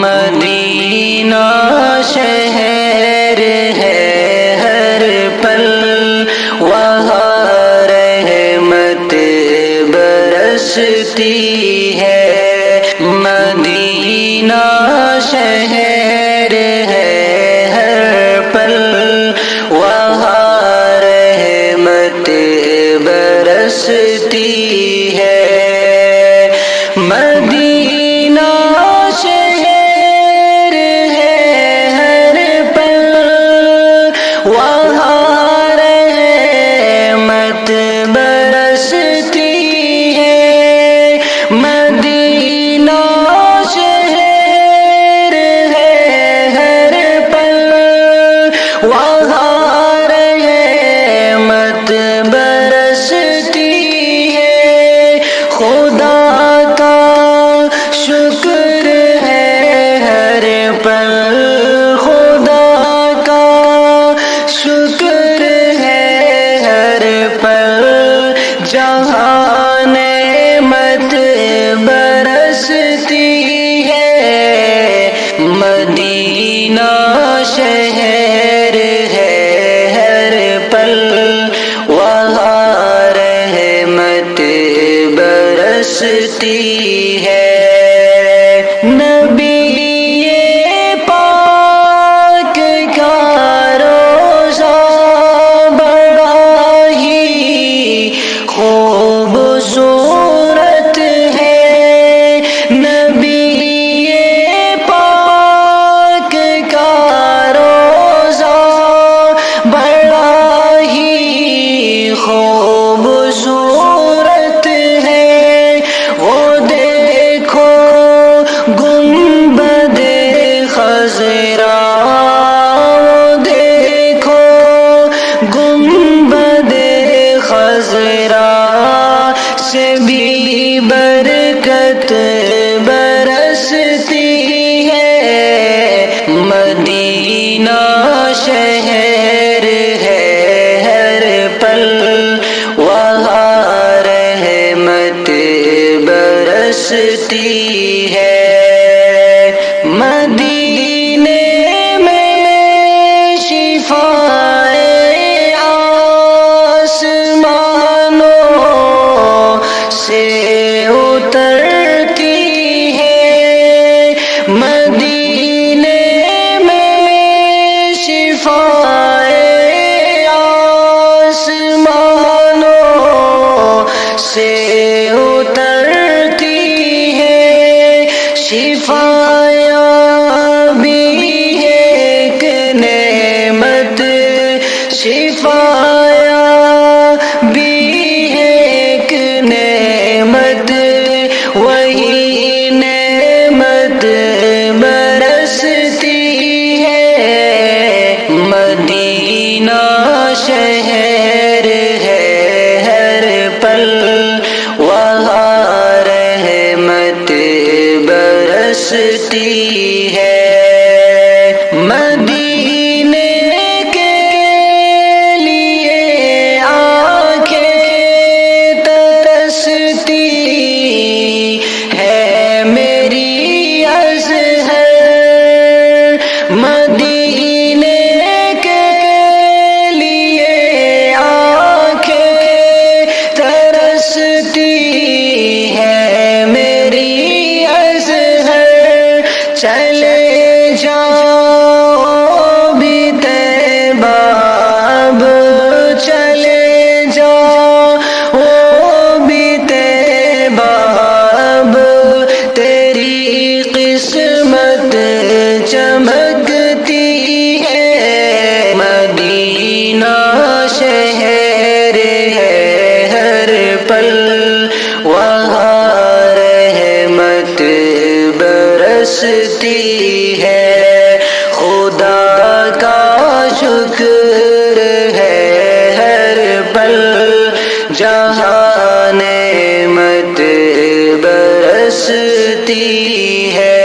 مدینہ شہر ہے ہر پل، وہاں رحمت برستی ہے۔ مدینہ شہر ہے ہر پل، وہاں رحمت برستی ہے۔ مدینہ شہر ہے ہر پل، وہاں رحمت برستی ہے۔ مدینہ شہر ہے ہر پل، وہاں رحمت برستی ہے۔ خدا کا شکر ہے ہر پل، خدا کا شکر ہے ہر پل، جہاں نعمت برستی ہے۔ مدینہ شہر ہے ہر پل، وہاں رحمت برستی ہے۔ نبی پاک کا روضہ بڑا ہی خوبصورت ہے۔ نبی پاک کا روضہ بڑا ہی خوبصورت ہے۔ وہ دیکھو گنبد خضرا، وہ دیکھو گنبد خضرا سے بھی برکت برستی ہے۔ مدینہ شہر ہے ہر پل، وہاں رحمت برستی ہے۔ مدینے میں شفائے آسمانوں سے اترتی ہے۔ مدینے میں شفائے آسمانوں سے اترتی ہے۔ شفایا بھی ایک نعمت، شفایا بھی ایک نعمت، وہی نعمت برستی ہے۔ مدینہ شہر ہے ہر پل، وہاں رحمت برستی ہے۔ مدینے کے لیے آنکھیں ترستی ہے میری ازہر۔ مدینے کے لیے آنکھیں ترستی ہے میری ازہر۔ چلے جاؤ بھی طیبہ، اب چلے جاؤ بھی طیبہ، اب تیری قسمت چمکتی ہے۔ مدینہ شہر ہے ہر پل، وہاں رحمت برستی ہے۔ خدا کا شکر ہے ہر پل، جہاں نعمت برستی ہے۔